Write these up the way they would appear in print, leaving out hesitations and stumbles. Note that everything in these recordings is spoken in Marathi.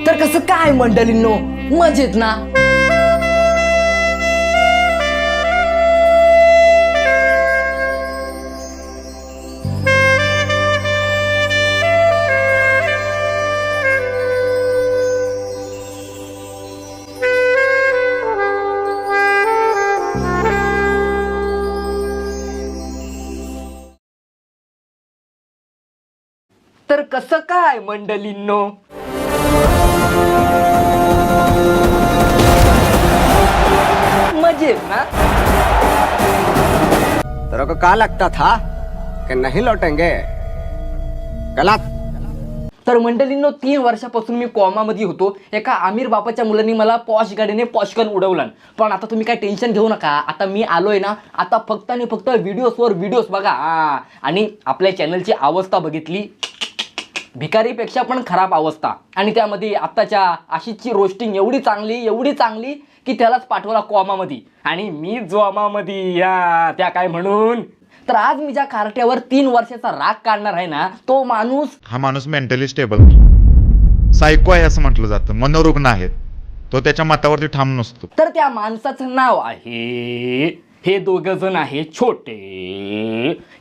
तर कसं काय मंडळींनो, मजेत ना? तर कसं काय मंडळींनो, मजेत ना? तेरे को कहा लगता था कि नहीं लौटेंगे? गलत. तर मंडळींनो, 3 वर्षापासून मी कॉमामध्ये होतो. एका आमिर बापाच्या मुलांनी मला पॉश गाडीने पॉशकन उडवलं. पण आता तुम्ही काय टेन्शन घेऊ नका. आता मी आलोय ना, आता फक्त आणि फक्त व्हिडिओजवर व्हिडिओज बघा. आणि आपल्या चॅनलची अवस्था बघितली, भिकारीपेक्षा पण खराब अवस्था. आणि त्यामध्ये आत्ताच्या आशिषची रोस्टिंग एवढी चांगली की त्यालाच पाठवला कॉमामध्ये आणि मी जोमामध्ये. त्या काय म्हणून. तर आज मी ज्या कार्ट्यावर 3 वर्षाचा राग काढणार आहे ना, तो माणूस, हा माणूस मेंटली स्टेबल सायको आहे असं म्हटलं जातं, मनोरुग्ण आहे. तो त्याच्या मतावरती ठाम नसतो. तर त्या माणसाचं नाव आहे, हे दोघ जण आहेत छोटे,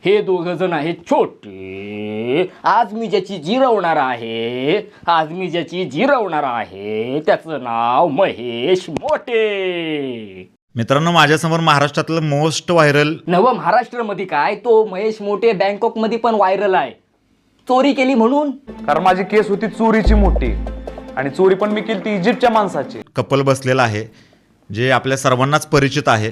हे दोघ जण आहेत छोटे. आज मी ज्याची जिरवणार आहे त्याचं नाव महेश मोठे. मित्रांनो, माझ्यासमोर महाराष्ट्रातलं मोस्ट व्हायरल नव महाराष्ट्रामध्ये काय, तो महेश मोठे बँकॉक मध्ये पण व्हायरल आहे. चोरी केली म्हणून. कारण माझी केस होती चोरीची मोठी, आणि चोरी पण मी केली ती इजिप्तच्या माणसाची. कपल बसलेला आहे जे आपल्या सर्वांनाच परिचित आहे.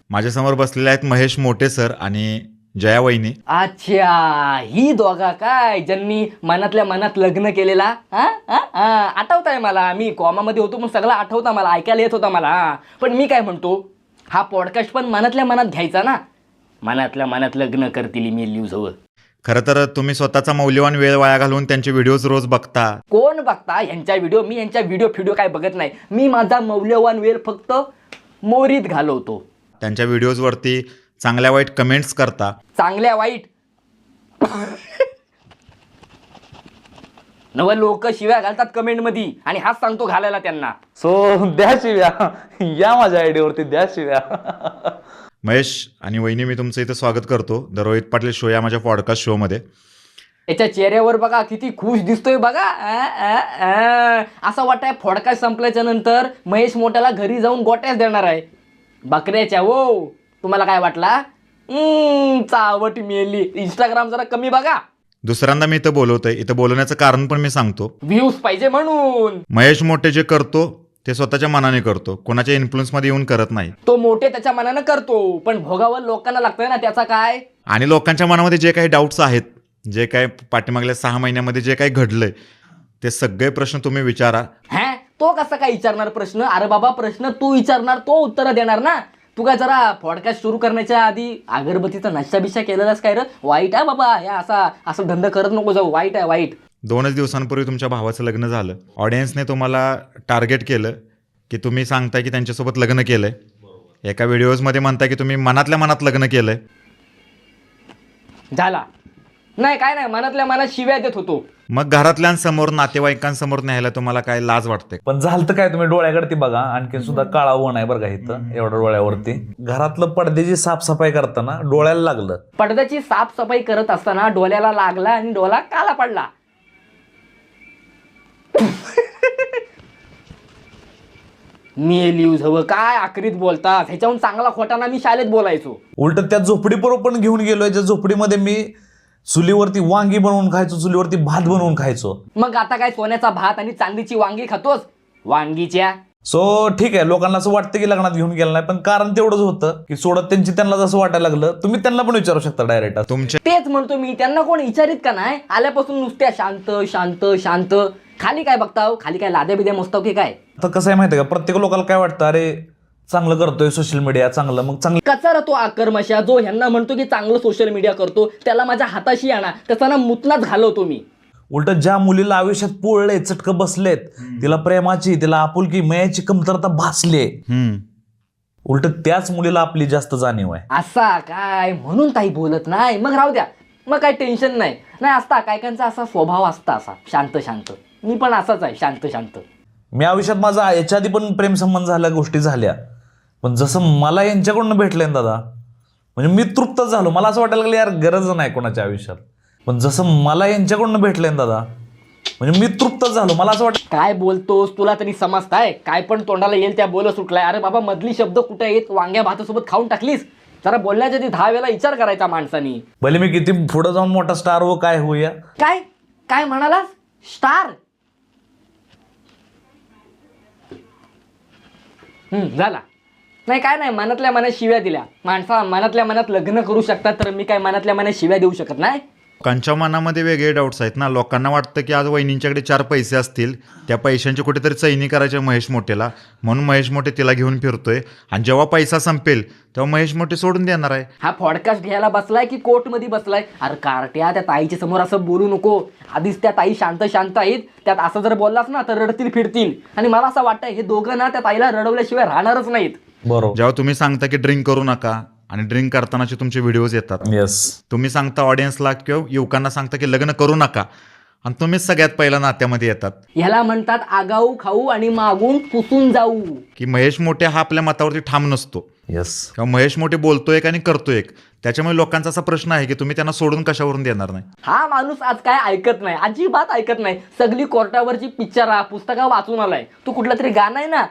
माझ्यासमोर बसलेले आहेत महेश मोठे सर आणि जया वहिनी. अच्छा, ही दोघा काय ज्यांनी मनातल्या मनात लग्न केलेला. आठवत आहे मला. मी कॉमामध्ये होतो पण सगळं आठवतं मला, ऐकायला येत होता मला. पण मी काय म्हणतो, हा पॉडकास्ट पण मनातल्या मनात घ्यायचा ना. मनातल्या मनात लग्न करतील मी न्यूज हवं. खरं तर तुम्ही स्वतःचा मौल्यवान वेळ वाया घालवून त्यांचे व्हिडिओज रोज बघता. कोण बघता यांच्या व्हिडिओ? मी यांच्या व्हिडिओ काय बघत नाही. मी माझा मौल्यवान वेळ फक्त मोरीत घालवतो. त्यांच्या व्हिडिओजवरती चांगल्या वाईट कमेंट्स करता. चांगल्या वाईट नव लोक शिव्या घालतात कमेंट मध्ये, आणि हाच सांगतो घालायला त्यांना. सो द्या शिव्या, या माझ्या आयडियावरती द्या शिव्या. महेश आणि वहिनी, मी तुमचं इथं स्वागत करतो द रोहित पाटील शो या माझ्या पॉडकास्ट शोमध्ये. याच्या चेहऱ्यावर बघा किती खुश दिसतोय बघा. असं वाटतंय पॉडकास्ट संपल्याच्या नंतर महेश मोठ्याला घरी जाऊन गोट्याच देणार आहे बकऱ्याच्या. वो तुम्हाला काय वाटला? चावट मेली. इंस्टाग्राम जरा कमी बघा. दुसऱ्यांदा मी इथं बोलवतोय. इथं बोलवण्याचं कारण पण मी सांगतो. व्ह्यूज पाहिजे म्हणून. महेश मोठे जे करतो ते स्वतःच्या मनाने करतो, कोणाच्या इन्फ्लुएन्समध्ये येऊन करत नाही. तो मोठे त्याच्या मनानं करतो, पण भोगावर लोकांना लागतंय ना, त्याचा काय. आणि लोकांच्या मनामध्ये जे काही डाऊट्स आहेत, जे काही पाठीमागल्या 6 महिन्यामध्ये जे काही घडलंय, ते सगळे प्रश्न तुम्ही विचारा. तो कसा काय विचारणार प्रश्न? अरे बाबा, प्रश्न तू विचारणार, तो उत्तर देणार ना. तू काय जरा पॉडकास्ट सुरू करण्याच्या आधी अगरबत्तीचा नशा बिशा केलेलाच काय रे? वाईट आहे बाबा, हे असं धंदा करत नको जाऊ. वाईट आहे, वाईट. 2च दिवसांपूर्वी तुमच्या भावाचं लग्न झालं. ऑडियन्सने तुम्हाला टार्गेट केलं की तुम्ही सांगताय की त्यांच्यासोबत लग्न केलंय. एका व्हिडिओजमध्ये म्हणताय की तुम्ही मनातल्या मनात लग्न केलंय. झाला नाही, काय नाही, मनातल्या मनात शिव्या देत होतो. मग घरातल्यांसमोर, नातेवाईकांसमोर न्यायला तुम्हाला काय लाज वाटते? पण झालं तर काय, तुम्ही डोळ्याकडे बघा, आणखी सुद्धा काळा वन आहे बरं का इथं, एवढ्या डोळ्यावरती. घरातलं पडद्याची साफसफाई करताना डोळ्याला लागलं. पडद्याची साफसफाई करत असताना डोळ्याला लागला आणि डोळा काला पडला. मी न्यूज हवं काय आखरीत बोलतात. ह्याच्याहून चांगला खोटाना मी शाळेत बोलायचो. उलट त्या झोपडीबरोबर पण घेऊन गेलोय, ज्या झोपडीमध्ये मी चुलीवरती वांगी बनवून खायचो, चुलीवरती भात बनवून खायचो. मग आता काय सोन्याचा भात आणि चांदीची वांगी खातोस? वांगीच्या. सो ठीक आहे, लोकांना असं वाटतं की लग्नात घेऊन गेलं नाही, पण कारण तेवढंच होतं की सोडत त्यांना जसं वाटायला लागलं. तुम्ही त्यांना पण विचारू शकता डायरेक्ट. तुमचे तेच म्हणतो मी, त्यांना कोण विचारित का नाही? आल्यापासून नुसत्या शांत शांत शांत. खाली काय बघताव? खाली काय लाद्या बिद्या मोजताव की काय? तर कसं आहे माहिती आहे का, प्रत्येक लोकांना काय वाटतं, अरे चांगलं करतोय सोशल मीडिया, चांगलं, मग चांगलं कचरा तो आकर्मशा जो ह्यांना म्हणतो की चांगलं सोशल मीडिया करतो, त्याला माझ्या हाताशी आणा, त्याचा ना मुतनाच घालवतो मी. उलट ज्या मुलीला आयुष्यात पोळले, चटकं बसलेत, तिला प्रेमाची, तिला आपुलकी, मयाची कमतरता भासले, उलट त्याच मुलीला आपली जास्त जाणीव आहे. असा काय म्हणून ताई बोलत नाही. मग राहू द्या, मग काही टेन्शन नाही. नाही असता कायकांचा असा स्वभाव असता, असा शांत शांत. मी पण असाच आहे, शांत शांत. मी आयुष्यात माझा याच्या आधी पण प्रेमसंबंध झाल्या, गोष्टी झाल्या, पण जसं मला यांच्याकडून भेटलंय ना दादा, म्हणजे मी तृप्त झालो. मला असं वाटायला लागलं यार गरज नाही कोणाच्या आयुष्यात, पण जसं मला यांच्याकडून भेटलंय ना दादा, म्हणजे मी तृप्त झालो. मला असं वाटतं काय बोलतोस, तुला तरी समजताय? काय पण तोंडाला येईल त्या बोल सुटलाय. अरे बाबा मधली शब्द कुठे आहेत? वांग्या भातासोबत खाऊन टाकलीस. जरा बोलण्याच्या आधी 10 वेळा विचार करायचा माणसानी. भले मी किती पुढे जाऊन मोठा स्टार हो काय होऊया. काय काय म्हणालास? स्टार? झाला. नाही काय नाही, मनातल्या मनात शिव्या दिल्या. माणसा मनातल्या मनात लग्न करू शकतात, तर मी काय मनातल्या मनात शिव्या देऊ शकत नाही? लोकांच्या मनामध्ये वेगळे डाऊट्स आहेत ना. लोकांना वाटतं की आज वहिनींच्याकडे 4 पैसे असतील, त्या पैशांची कुठेतरी चैनी करायचे महेश मोठेला, म्हणून महेश मोठे तिला घेऊन फिरतोय. आणि जेव्हा पैसा संपेल तेव्हा महेश मोठे सोडून देणार आहे. हा पॉडकास्ट घ्यायला बसलाय की कोर्टमध्ये बसलाय? अरे कार्ट्या, त्या ताईच्या समोर असं बोलू नको. आधीच त्या ताई शांत शांत आहेत, त्यात असं जर बोललास ना तर रडतील फिरतील. आणि मला असं वाटतंय हे दोघं ना त्या ताईला रडवल्याशिवाय राहणारच नाहीत. बरोबर. जेव्हा तुम्ही सांगता की ड्रिंक करू नका आणि ड्रिंक करतानाचे तुमचे व्हिडिओज येतात, येस, तुम्ही सांगता ऑडियन्सला किंवा युवकांना सांगता की लग्न करू नका, आणि तुम्हीच सगळ्यात पहिला नात्यामध्ये येतात. ह्याला म्हणतात आगाऊ खाऊ आणि मागून पुसून जाऊ. की महेश मोठे हा आपल्या मतावरती ठाम नसतो, येस. किंवा महेश मोठे बोलतोय एक आणि करतोय एक. त्याच्यामुळे लोकांचा असा प्रश्न आहे की तुम्ही त्यांना सोडून कशावरून देणार नाही. हा माणूस आज काय ऐकत नाही, अजिबात ऐकत नाही. सगळी कोर्टावरची पिक्चर पुस्तकं वाचून आलाय. तू कुठलं तरी गाणं आहे ना,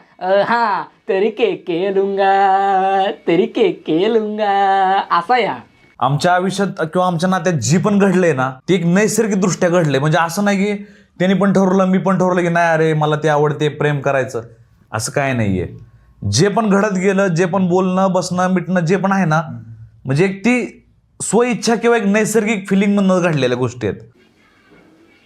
हा तरी के लुंगा, तरी के लुंगा, असा या. आमच्या आयुष्यात किंवा आमच्या नात्यात जी पण घडलंय ना ते एक नैसर्गिक दृष्ट्या घडलंय. म्हणजे असं नाही की त्यांनी पण ठरवलं मी पण ठरवलं की नाही अरे मला ते आवडते प्रेम करायचं, असं काय नाहीये. जे पण घडत गेलं, जे पण बोलणं बसणं मिटणं जे पण आहे ना, म्हणजे एक ती स्वइच्छा किंवा एक नैसर्गिक फिलिंग मधून घडलेल्या गोष्टी आहेत.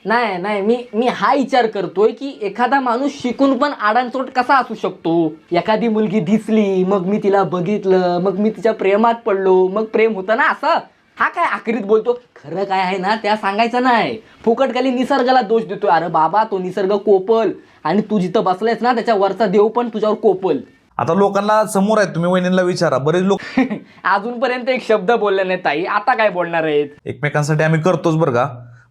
नाही नाही, मी हा विचार करतोय की एखादा माणूस शिकून पण आडांचोट कसा असू शकतो. एखादी मुलगी दिसली, मग मी तिला बघितलं, मग मी तिच्या प्रेमात पडलो, मग प्रेम होतं ना असं. हा काय आखरीत बोलतो, खरं काय आहे ना त्या सांगायचं नाही. फुकट खाली निसर्गाला दोष देतोय. अरे बाबा तो निसर्ग कोपल, आणि तू जिथं बसलायस ना त्याच्या वरचा देव पण तुझ्यावर कोपल. आता लोकांना समोर आहेत, तुम्ही वहिनींना विचारा. बरेच लोक अजूनपर्यंत एक शब्द बोलले नाही ताई, आता काय बोलणार आहेत? एकमेकांसाठी आम्ही करतोच बरं का,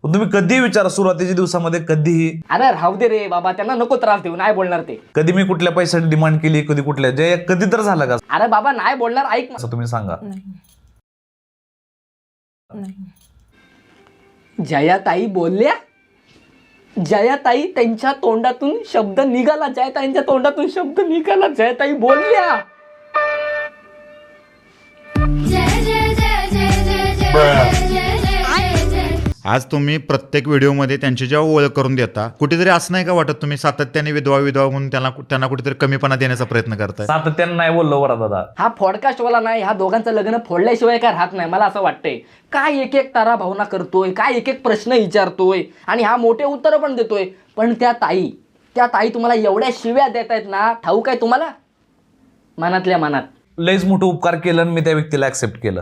पण तुम्ही कधीही विचारा सुरुवातीच्या दिवसामध्ये कधीही. अरे राहू दे रे बाबा, त्यांना नको त्रास देऊ, नाही बोलणार ते. कधी मी कुठल्या पैशाची डिमांड केली, कधी कुठल्या, जे कधी तर झालं का अरे बाबा नाही बोलणार, ऐक ना. असं तुम्ही सांगा. जयाताई बोलल्या, जयाताई त्यांच्या तोंडातून शब्द निघाला, जयाताईंच्या तोंडातून शब्द निघाला, जयाताई बोलल्या. आज तुम्ही प्रत्येक व्हिडिओमध्ये त्यांची जेव्हा ओळख करून देता, कुठेतरी असं नाही का वाटत तुम्ही सातत्याने विधवा म्हणून त्यांना कुठेतरी कमीपणा देण्याचा प्रयत्न करताय? सातत्यानं नाही बोललो बरं दादा. हा पॉडकास्टवाला नाही, ह्या दोघांचं लग्न फोडल्याशिवाय काय राहत नाही. मला असं वाटतंय काय एक एक तारा भावना करतोय, काय एक एक प्रश्न विचारतोय, आणि हा मोठे उत्तर पण देतोय. पण त्या ताई तुम्हाला एवढ्या शिव्या देत आहेत ना, ठाऊक आहे तुम्हाला? मनातल्या मनात लयच मोठं उपकार केलं आणि मी त्या व्यक्तीला ऍक्सेप्ट केलं.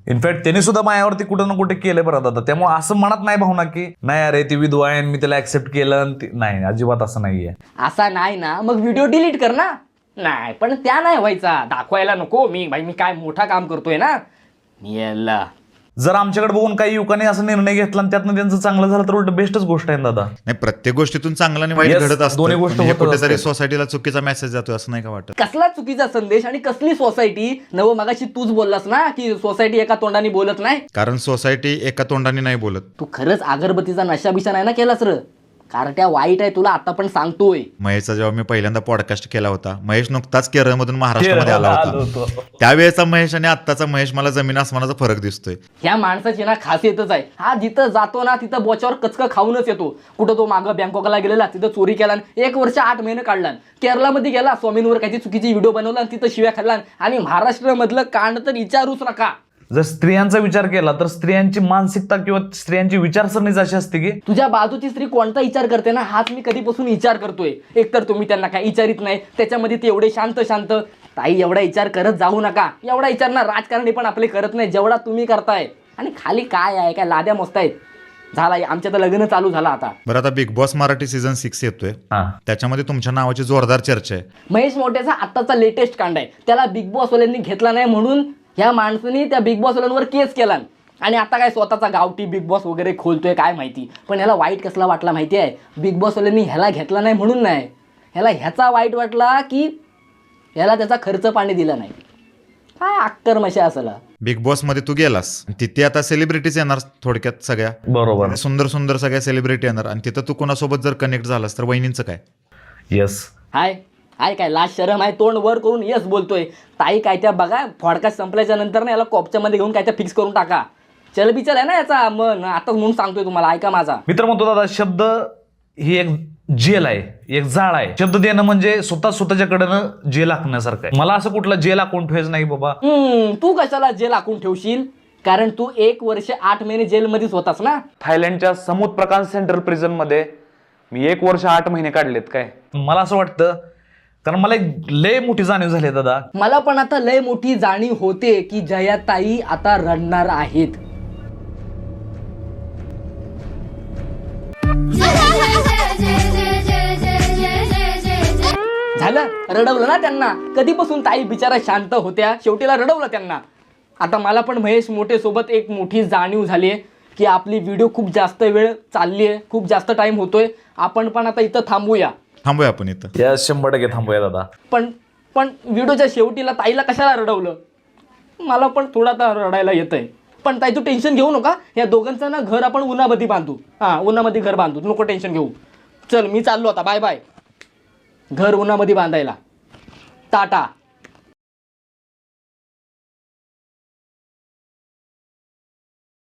इनफॅक्ट त्यांनी सुद्धा माझ्यावरती कुठं ना कुठे केलंय बरं दादा. त्यामुळे असं म्हणत नाही भावना की नाही अरे ती विधवा आहे मी त्याला ऍक्सेप्ट केलं, नाही अजिबात असं नाहीये. असा नाही ना, मग व्हिडिओ डिलीट कर ना. नाही पण त्या नाही व्हायचा, दाखवायला नको मी काय मोठा काम करतोय ना मी. याला जर आमच्याकडे बघून काही युवकांनी असा निर्णय घेतला आणि त्यातनं त्यांचं चांगलं झालं तर उलट बेस्टच गोष्ट आहे दादा. नाही, प्रत्येक गोष्टीतून चांगला आणि वाईट Yes, घडत असतं. दोन्ही गोष्टी म्हणजे होतच कुठेतरी असतात. सोसायटीला चुकीचा मेसेज जातोय असं नाही का वाटत? कसला चुकीचा संदेश आणि कसली सोसायटी? मगाशी तूच बोललास ना की सोसायटी एका तोंडाने बोलत नाही. कारण सोसायटी एका तोंडाने नाही बोलत. तू खरंच अगरबत्तीचा नशा बिशा नाही ना केलास र? कार्ट्या वाईट आहे, तुला आता पण सांगतोय. महेशचा जेव्हा मी पहिल्यांदा पॉडकास्ट केला होता, महेश नुकताच केरळमधून महाराष्ट्रामध्ये आला आलो होता. होतो. त्यावेळेचा महेश आणि आत्ताचा महेश, मला जमीन आसमानाचा फरक दिसतोय. ह्या माणसाची ना खासियतच आहे, हा जिथं जातो ना तिथं बोच्यावर कचकं खाऊनच येतो. कुठं तो मागं बँकॉकला गेलेला, तिथं चोरी केला, 1 वर्ष 8 महिने काढला. केरळमध्ये गेला, स्वामींवर काहीतरी चुकीची व्हिडिओ बनवला, तिथं शिव्या खाल्ला. आणि महाराष्ट्रामधलं कांड तर विचारूच नका. जर स्त्रियांचा विचार केला तर स्त्रियांची मानसिकता किंवा स्त्रियांची विचारसरणीच अशी असते की तुझ्या बाजूची स्त्री कोणता विचार करते ना, हाच मी कधीपासून विचार करतोय. एकतर तुम्ही त्यांना काय विचारित नाही, त्याच्यामध्ये ते एवढे शांत. ताई एवढा विचार करत जाऊ नका. एवढा विचार ना राजकारणी पण आपले करत नाही जेवढा तुम्ही करताय. आणि खाली काय आहे, काय लाद्या मस्त झाला. आमच्या तर लग्न चालू झाला आता. बरं, आता बिग बॉस मराठी सीझन 6 येतोय, त्याच्यामध्ये तुमच्या नावाची जोरदार चर्चा आहे. महेश मोठेचा आत्ताचा लेटेस्ट कांड आहे, त्याला बिग बॉस वाल्यांनी घेतला नाही म्हणून ह्या माणसाने त्या बिग बॉस वाल्यांवर केस केला. आणि आता काय स्वतःचा गावठी बिग बॉस वगैरे खोलतोय काय माहिती. पण ह्याला वाईट कसला वाटला माहिती आहे, बिग बॉसवाल्यांनी ह्याला घेतला नाही म्हणून नाही, ह्याला ह्याचा वाईट वाटला की ह्याला त्याचा खर्च पाणी दिला नाही. काय अक्कर मशा असला. बिग बॉस मध्ये तू गेलास, तिथे आता सेलिब्रिटीज येणार थोडक्यात सगळ्या, बरोबर. सुंदर सुंदर सगळ्या सेलिब्रिटी येणार, आणि तिथं तू कोणासोबत जर कनेक्ट झालास तर वहिनींचं काय? येस. हाय हाय काय लाज शरम आहे, तोंड वर करून येस बोलतोय. ताई काय त्या बघा, पॉडकास्ट संपल्याच्या नंतर ना याला कॉपच्या मध्ये घेऊन काय त्या फिक्स करून टाका. चल बिचल आहे ना याचा मन, आता म्हणून सांगतोय तुम्हाला, ऐका माझा. मित्र म्हणतो दादा, शब्द ही एक जेल आहे, एक जाळ आहे. शब्द देणं म्हणजे स्वतःच्याकडनं जेल आखण्यासारखं आहे. मला असं कुठला जेल आखून ठेवायचं नाही बाबा. तू कशाला जेल आखून ठेवशील, कारण तू 1 वर्ष 8 महिने जेलमध्येच होतास ना. थायलंडच्या समुद्र प्रकाश सेंट्रल प्रिझन मध्ये मी 1 वर्ष 8 महिने काढलेत. काय मला असं वाटतं, कारण मला एक लय मोठी जाणीव झाली आहे दादा. मला पण आता लय मोठी जाणीव होते की जयाताई आता रडणार आहेत. झालं, रडवलं ना त्यांना. कधीपासून ताई बिचारा शांत होत्या, शेवटीला रडवलं त्यांना. आता मला पण महेश मोठे सोबत एक मोठी जाणीव झाली आहे की आपली व्हिडिओ खूप जास्त वेळ चालली आहे, खूप जास्त टाइम होतोय. आपण पण आता इथं थांबूया आपण इथं. या 100% थांबूया दादा. पण व्हिडिओच्या शेवटीला ताईला कशाला रडवलं, मला पण थोडा तर रडायला येतंय. पण ताई तू टेन्शन घेऊ नका, या दोघांचं ना घर आपण उन्हामध्ये बांधू. उन्हामध्ये घर बांधू, नको टेन्शन घेऊ. चल मी चाललो आता, बाय बाय. घर उन्हामध्ये बांधायला. टाटा.